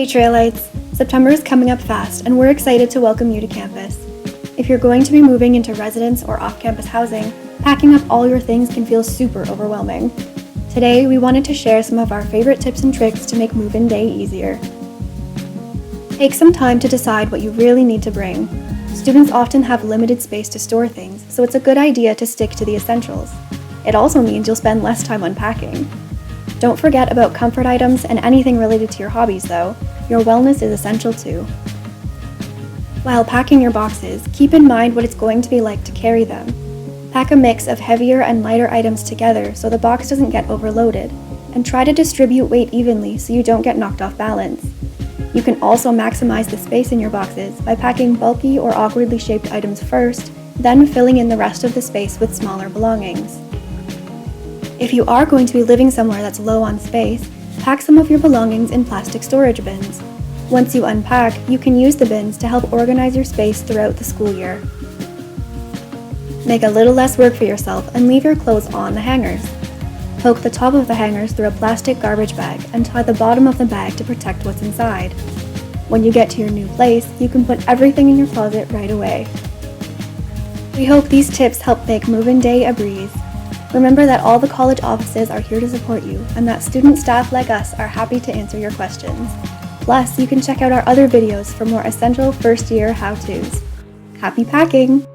Hey Trailites! September is coming up fast and we're excited to welcome you to campus. If you're going to be moving into residence or off-campus housing, packing up all your things can feel super overwhelming. Today, we wanted to share some of our favorite tips and tricks to make move-in day easier. Take some time to decide what you really need to bring. Students often have limited space to store things, so it's a good idea to stick to the essentials. It also means you'll spend less time unpacking. Don't forget about comfort items and anything related to your hobbies though. Your wellness is essential too. While packing your boxes, keep in mind what it's going to be like to carry them. Pack a mix of heavier and lighter items together so the box doesn't get overloaded, and try to distribute weight evenly so you don't get knocked off balance. You can also maximize the space in your boxes by packing bulky or awkwardly shaped items first, then filling in the rest of the space with smaller belongings. If you are going to be living somewhere that's low on space, pack some of your belongings in plastic storage bins. Once you unpack, you can use the bins to help organize your space throughout the school year. Make a little less work for yourself and leave your clothes on the hangers. Poke the top of the hangers through a plastic garbage bag and tie the bottom of the bag to protect what's inside. When you get to your new place, you can put everything in your closet right away. We hope these tips help make move-in day a breeze. Remember that all the college offices are here to support you and that student staff like us are happy to answer your questions. Plus, you can check out our other videos for more essential first-year how-tos. Happy packing!